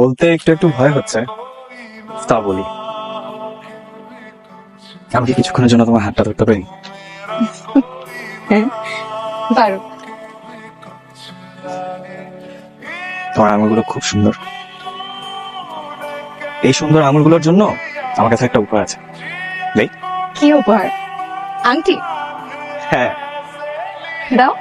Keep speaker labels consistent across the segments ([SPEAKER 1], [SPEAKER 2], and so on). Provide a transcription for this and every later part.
[SPEAKER 1] বলতে একটু একটু ভয় হচ্ছে, তা বলি। আমি কি কিছুক্ষণের জন্য তোমার হাতটা ধরতে পারি?
[SPEAKER 2] হ্যাঁ পারো।
[SPEAKER 1] তোমার আঙুলগুলো খুব সুন্দর। এই সুন্দর আঙুলগুলোর জন্য আমার কাছে একটা উপহার আছে, দেই?
[SPEAKER 2] কি উপহার? আংটি?
[SPEAKER 1] হ্যাঁ।
[SPEAKER 2] দাও।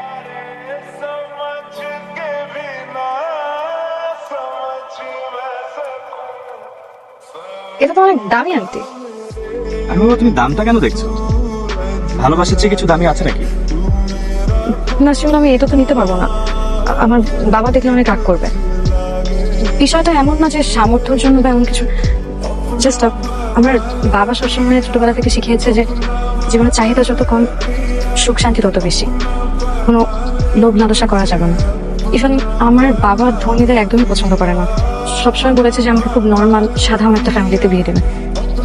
[SPEAKER 2] এটা তো অনেক দামি আংটি।
[SPEAKER 1] আমি বলবো, তুমি দামটা কেন দেখছো? ভালোবাসার চেয়ে কিছু দামি আছে নাকি?
[SPEAKER 2] না শিউন, আমি এটা তো নিতে পারবো না। আমার বাবা দেখলে অনেক রাগ করবে। বিষয়টা এমন না যে সামর্থ্যের জন্য বা এমন কিছু, জাস্ট আমার বাবা সবসময় ছোটবেলা থেকে শিখিয়েছে যে জীবনের চাহিদা যত কম, সুখ শান্তি তত বেশি। কোনো লোভ লালসা করা যাবে না। ইভেন আমার বাবা ধনীদের একদমই পছন্দ করে না। সবসময় বলেছে যে আমাকে খুব নর্মাল সাধারণ একটা ফ্যামিলিতে বিয়ে দেবে।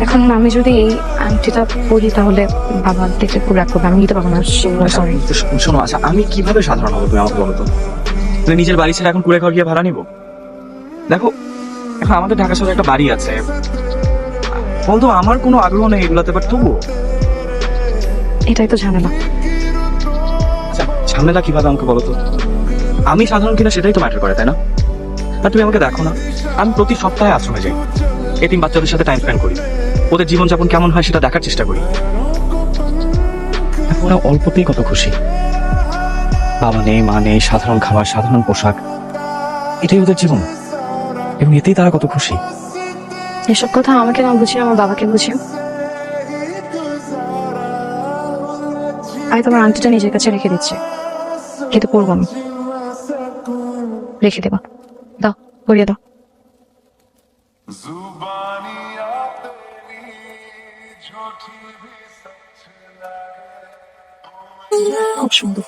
[SPEAKER 2] এখন আমি যদি এই আংটিটা পরি তাহলে বাবা দেখলে খুব রাগ করবে, আমি নিতে পারবো না। সরি।
[SPEAKER 1] শোনো, আচ্ছা আমি কিভাবে সাধারণ হবো তুমি আমাকে বলো তো? মানে নিজের বাড়ি ছেড়ে এখন কুড়ে ঘর গিয়ে ভাড়া নিবো? দেখো, এখন আমাদের ঢাকা শহরে একটা বাড়ি আছে, বলতো আমার কোনো আগ্রহ নেই এগুলাতে, বাট তবুও।
[SPEAKER 2] এটাই তো ঝামেলা।
[SPEAKER 1] আচ্ছা, ঝামেলা কিভাবে আমাকে বলো তো? আমি সাধারণ কিনা সেটাই তো ম্যাটার করে, তাই না? আর তুমি আমাকে দেখো না, আমি প্রতি সপ্তাহে আশ্রমে যাই, এতিম বাচ্চাদের সাথে টাইম স্পেন্ড করি, ওদের জীবনযাপন কেমন হয় সেটা দেখার চেষ্টা করি। ওরা অল্পতেই কত খুশি। বাবা নেই, মা নেই, সাধারণ খাবার, সাধারণ পোশাক, এটাই ওদের জীবন, এবং এতেই তারা কত খুশি।
[SPEAKER 2] এসব কথা আমাকে না বুঝিয়ে আমার বাবাকে বুঝিও। আমি তোমার আংটিটা নিজের কাছে রেখে দিচ্ছি, কিন্তু পরবো না। রেখে দেবা, দাও, পরিয়ে দাও। খুব সুন্দর।